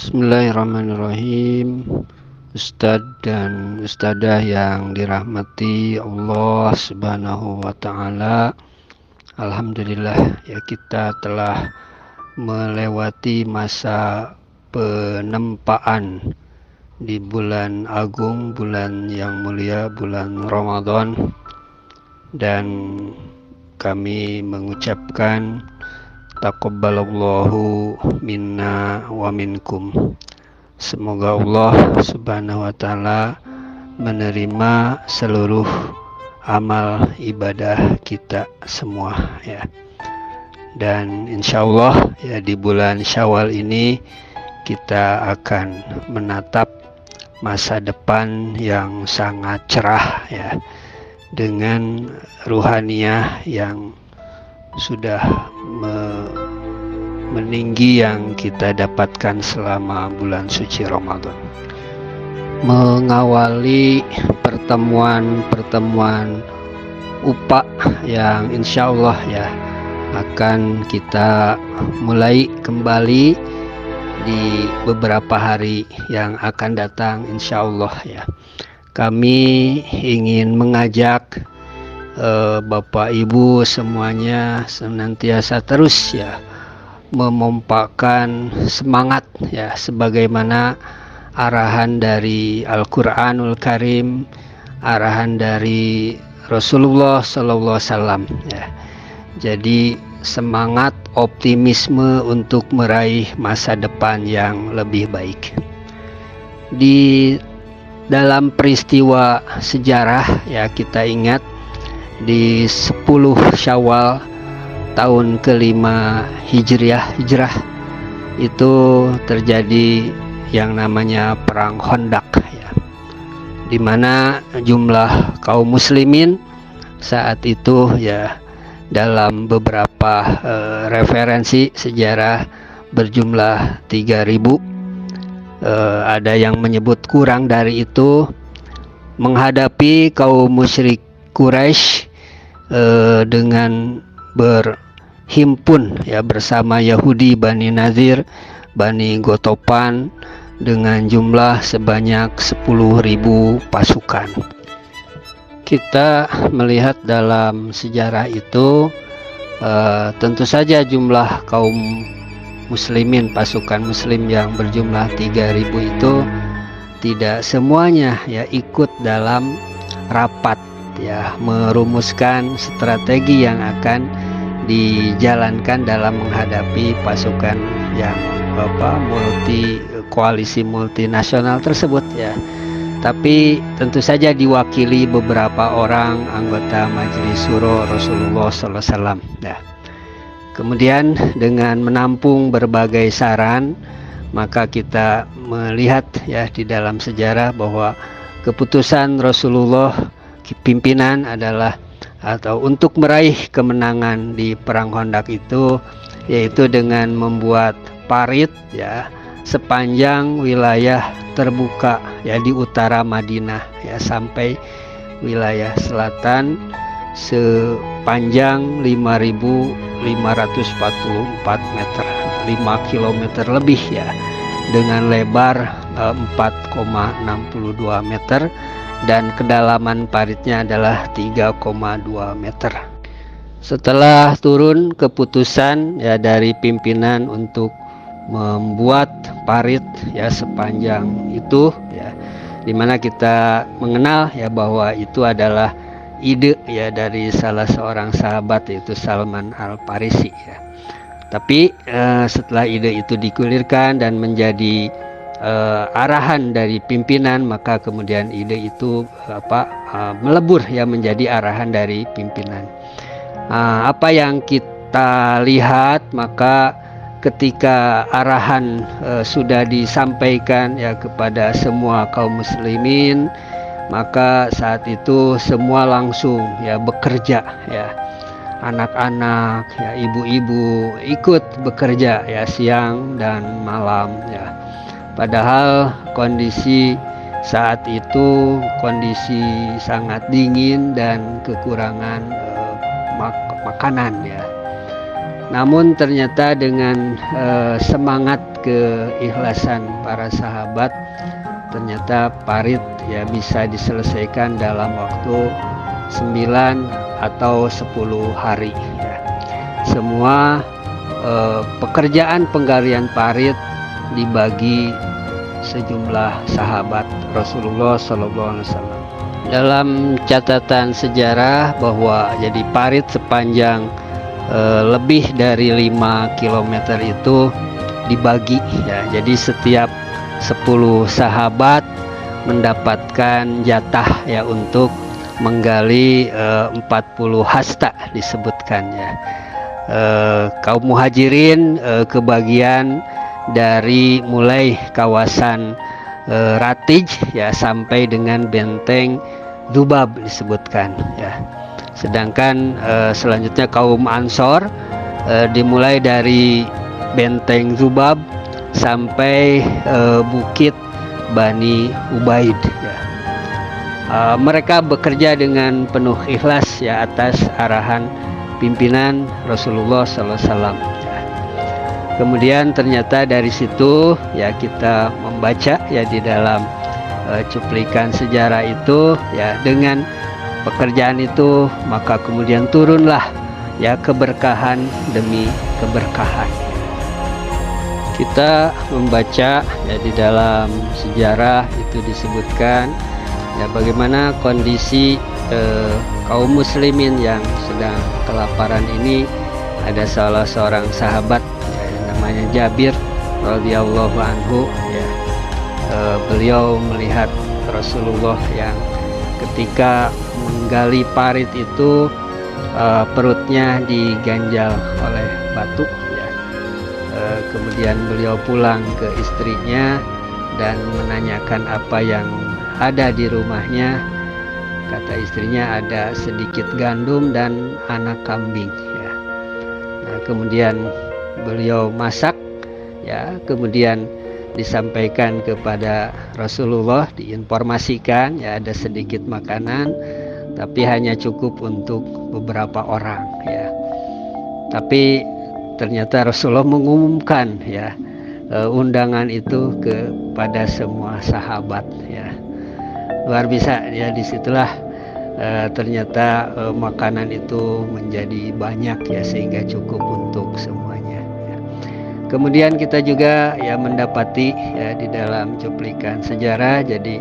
Bismillahirrahmanirrahim. Ustadz dan Ustadzah yang dirahmati Allah Subhanahu wa Ta'ala, alhamdulillah ya, kita telah melewati masa penempaan di bulan agung, bulan yang mulia, bulan Ramadan, dan kami mengucapkan taqabbalallahu minna wa minkum. Semoga Allah Subhanahu wa Ta'ala menerima seluruh amal ibadah kita semua ya. Dan insya Allah ya, di bulan Syawal ini kita akan menatap masa depan yang sangat cerah ya, dengan ruhaniyah yang sudah meninggi yang kita dapatkan selama bulan suci Ramadan. Mengawali pertemuan UPA yang insya Allah ya akan kita mulai kembali di beberapa hari yang akan datang insya Allah ya. Kami ingin mengajak Bapak Ibu semuanya senantiasa terus ya memompakan semangat ya, sebagaimana arahan dari Al-Quranul Karim, arahan dari Rasulullah Sallallahu Alaihi Wasallam ya. Jadi semangat, optimisme untuk meraih masa depan yang lebih baik. Di dalam peristiwa sejarah ya, kita ingat di 10 Syawal tahun kelima hijrah itu terjadi yang namanya perang Khandaq ya, di mana jumlah kaum muslimin saat itu ya dalam beberapa referensi sejarah berjumlah 3.000, ada yang menyebut kurang dari itu, menghadapi kaum musyrik Quraisy dengan berhimpun ya bersama Yahudi Bani Nazir, Bani Gotopan dengan jumlah sebanyak 10.000 pasukan. Kita melihat dalam sejarah itu tentu saja jumlah kaum muslimin, pasukan muslim yang berjumlah 3.000 itu tidak semuanya ya ikut dalam rapat ya merumuskan strategi yang akan dijalankan dalam menghadapi pasukan yang koalisi multinasional tersebut ya. Tapi tentu saja diwakili beberapa orang anggota Majelis Syuro Rasulullah Sallallahu Alaihi Wasallam ya. Kemudian dengan menampung berbagai saran, maka kita melihat ya di dalam sejarah bahwa keputusan Rasulullah pimpinan adalah untuk meraih kemenangan di perang Khandaq itu, yaitu dengan membuat parit ya sepanjang wilayah terbuka ya di utara Madinah ya sampai wilayah selatan sepanjang 5.544 meter, 5 km lebih ya, dengan lebar 4,62 meter dan kedalaman paritnya adalah 3,2 meter. Setelah turun keputusan ya dari pimpinan untuk membuat parit ya sepanjang itu ya, dimana kita mengenal ya bahwa itu adalah ide ya dari salah seorang sahabat, yaitu Salman Al-Farisi ya. Tapi setelah ide itu digulirkan dan menjadi arahan dari pimpinan, maka kemudian ide itu melebur ya menjadi arahan dari pimpinan. Apa yang kita lihat, maka ketika arahan sudah disampaikan ya kepada semua kaum muslimin, maka saat itu semua langsung ya bekerja ya, anak-anak ya, ibu-ibu ikut bekerja ya siang dan malam ya. Padahal kondisi saat itu kondisi sangat dingin dan kekurangan makanan ya. Namun ternyata dengan semangat keikhlasan para sahabat, ternyata parit ya bisa diselesaikan dalam waktu 9 atau 10 hari ya. Semua pekerjaan penggalian parit dibagi sejumlah sahabat Rasulullah SAW. Dalam catatan sejarah bahwa jadi parit sepanjang lebih dari 5 km itu dibagi ya. Jadi setiap 10 sahabat mendapatkan jatah ya untuk menggali 40 hasta disebutkan ya. Kaum muhajirin kebagian dari mulai kawasan Ratij ya sampai dengan benteng Dzubab disebutkan ya. Sedangkan selanjutnya kaum Ansor dimulai dari benteng Dzubab sampai bukit Bani Ubaid ya. Mereka bekerja dengan penuh ikhlas ya atas arahan pimpinan Rasulullah SAW. Kemudian ternyata dari situ ya kita membaca ya di dalam cuplikan sejarah itu ya, dengan pekerjaan itu maka kemudian turunlah ya keberkahan demi keberkahan. Kita membaca ya di dalam sejarah itu disebutkan ya bagaimana kondisi kaum muslimin yang sedang kelaparan ini. Ada salah seorang sahabat ya, yang namanya Jabir radhiyallahu anhu ya, beliau melihat Rasulullah yang ketika menggali parit itu perutnya diganjal oleh batu ya. Kemudian beliau pulang ke istrinya dan menanyakan apa yang ada di rumahnya. Kata istrinya ada sedikit gandum dan anak kambing ya. Nah, kemudian beliau masak ya, kemudian disampaikan kepada Rasulullah, diinformasikan ya ada sedikit makanan tapi hanya cukup untuk beberapa orang ya. Tapi ternyata Rasulullah mengumumkan ya undangan itu kepada semua sahabat ya. Luar biasa ya, disitulah ternyata makanan itu menjadi banyak ya sehingga cukup untuk semuanya ya. Kemudian kita juga ya mendapati ya di dalam cuplikan sejarah, jadi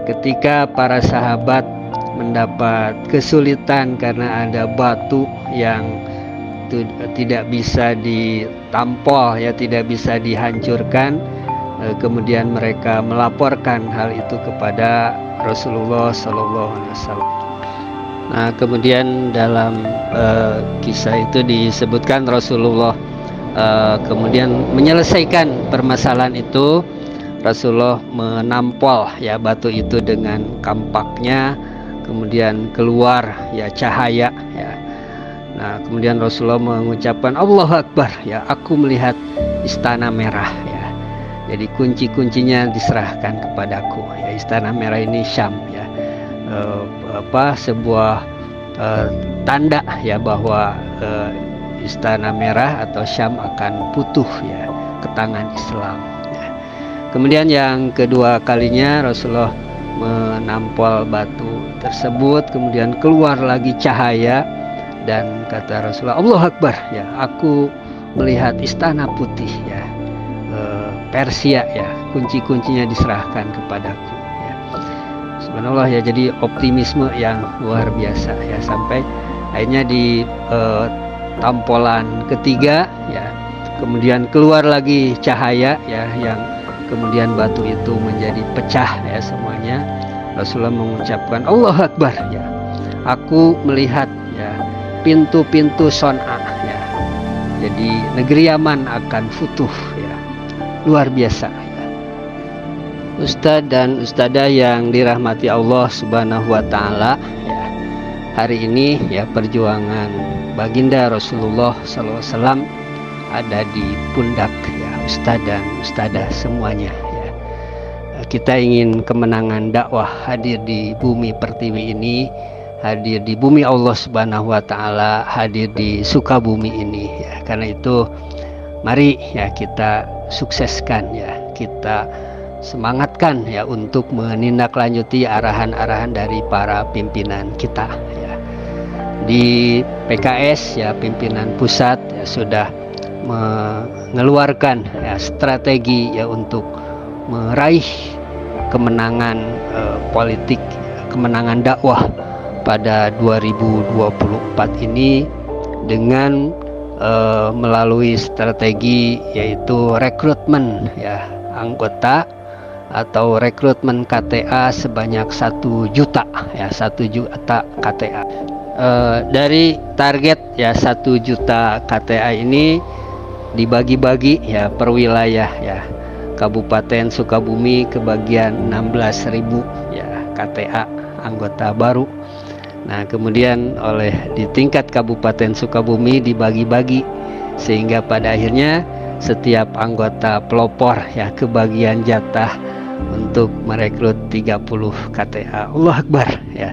ketika para sahabat mendapat kesulitan karena ada batu yang tidak bisa ditampol ya, tidak bisa dihancurkan, kemudian mereka melaporkan hal itu kepada Rasulullah SAW. Nah, kemudian dalam kisah itu disebutkan Rasulullah kemudian menyelesaikan permasalahan itu. Rasulullah menampol ya batu itu dengan kampaknya, kemudian keluar ya cahaya ya. Nah, kemudian Rasulullah mengucapkan Allahu Akbar ya, aku melihat istana merah ya. Jadi kunci-kuncinya diserahkan kepadaku ya. Istana merah ini Syam ya, sebuah tanda ya bahwa istana merah atau Syam akan putuh ya ke tangan Islam ya. Kemudian yang kedua kalinya Rasulullah menampol batu tersebut, kemudian keluar lagi cahaya dan kata Rasulullah Allahu Akbar ya, aku melihat istana putih ya, Persia ya, kunci-kuncinya diserahkan kepadaku ya. Subhanallah ya, jadi optimisme yang luar biasa ya, sampai akhirnya di tampolan ketiga ya, kemudian keluar lagi cahaya ya, yang kemudian batu itu menjadi pecah ya semuanya. Rasulullah mengucapkan Allahu Akbar ya, aku melihat ya pintu-pintu Son'a ya, jadi negeri Yaman akan futuh ya. Luar biasa ya. Ustadz dan ustadzah yang dirahmati Allah Subhanahu wa taala ya, hari ini ya perjuangan baginda Rasulullah SAW ada di pundak ya ustadz dan ustadzah semuanya ya. Kita ingin kemenangan dakwah hadir di bumi pertiwi ini hadir di bumi Allah Subhanahu wa taala, hadir di Sukabumi ini ya. Karena itu mari ya kita sukseskan ya, kita semangatkan ya untuk menindaklanjuti arahan-arahan dari para pimpinan kita ya. Di PKS ya, pimpinan pusat ya sudah mengeluarkan ya strategi ya untuk meraih kemenangan politik, kemenangan dakwah pada 2024 ini dengan melalui strategi yaitu rekrutmen ya anggota atau rekrutmen KTA sebanyak 1 juta ya, 1 juta KTA. Dari target ya 1 juta KTA ini dibagi-bagi ya per wilayah ya. Kabupaten Sukabumi kebagian 16.000 ya KTA anggota baru. Nah, kemudian oleh di tingkat Kabupaten Sukabumi dibagi-bagi sehingga pada akhirnya setiap anggota pelopor ya kebagian jatah untuk merekrut 30 KTA. Allah Akbar ya.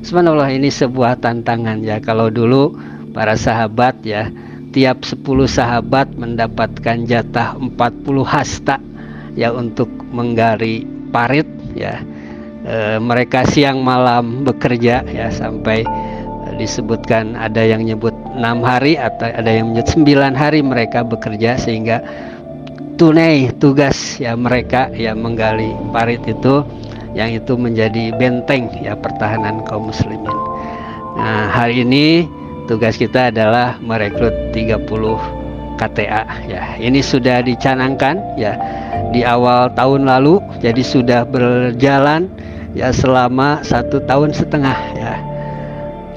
Subhanallah, ini sebuah tantangan ya. Kalau dulu para sahabat ya, tiap 10 sahabat mendapatkan jatah 40 hasta ya untuk menggali parit ya. Mereka siang malam bekerja ya, sampai disebutkan ada yang nyebut 6 hari atau ada yang menyebut 9 hari mereka bekerja, sehingga tunai tugas ya mereka ya menggali parit itu, yang itu menjadi benteng ya pertahanan kaum muslimin. Nah, hari ini tugas kita adalah merekrut 30 KTA ya. Ini sudah dicanangkan ya di awal tahun lalu, jadi sudah berjalan ya selama 1,5 tahun ya.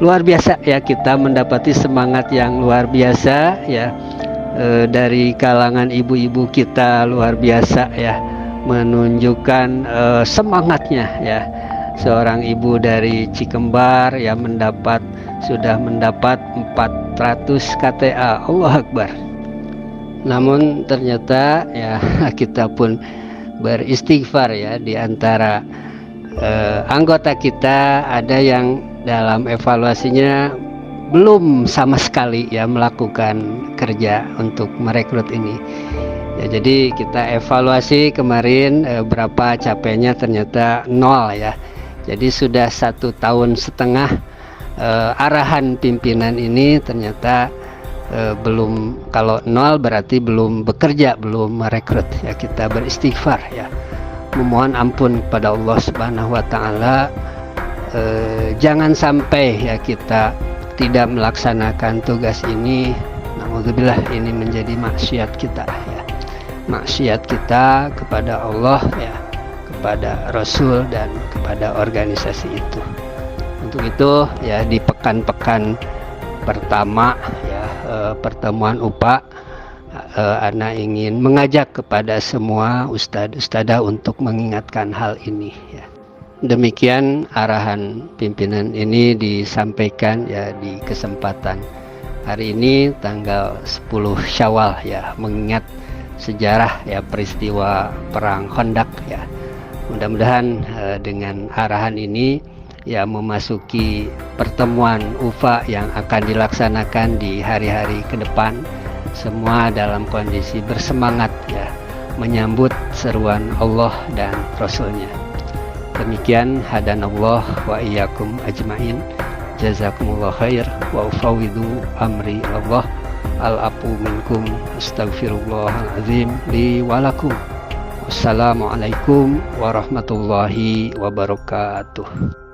Luar biasa ya, kita mendapati semangat yang luar biasa ya dari kalangan ibu-ibu kita, luar biasa ya, menunjukkan semangatnya ya. Seorang ibu dari Cikembar ya sudah mendapat 400 KTA. Allah Akbar. Namun ternyata ya kita pun beristighfar ya, di antara anggota kita ada yang dalam evaluasinya belum sama sekali ya melakukan kerja untuk merekrut ini ya. Jadi kita evaluasi kemarin berapa capainya, ternyata 0 ya. Jadi sudah 1,5 tahun arahan pimpinan ini ternyata belum, kalau 0 berarti belum bekerja, belum merekrut ya. Kita beristighfar ya, memohon ampun kepada Allah Subhanahu wa taala. Jangan sampai ya kita tidak melaksanakan tugas ini. Naudzubillah, ini menjadi maksiat kita ya, maksiat kita kepada Allah ya, kepada Rasul dan kepada organisasi itu. Untuk itu ya, di pekan-pekan pertama ya pertemuan UPA, Ana ingin mengajak kepada semua ustadz-ustadzah untuk mengingatkan hal ini ya. Demikian arahan pimpinan ini disampaikan ya di kesempatan hari ini tanggal 10 Syawal ya, mengingat sejarah ya peristiwa perang Khandaq ya. Mudah-mudahan dengan arahan ini ya memasuki pertemuan UFA yang akan dilaksanakan di hari-hari ke depan, semua dalam kondisi bersemangat ya menyambut seruan Allah dan Rasulnya. Demikian, hadanallah wa iyyakum ajmain. Jazakumullah khair wa ufawwidu amri Allah. Al-afu minkum, astaghfirullahalazim li walakum. Wassalamualaikum warahmatullahi wabarakatuh.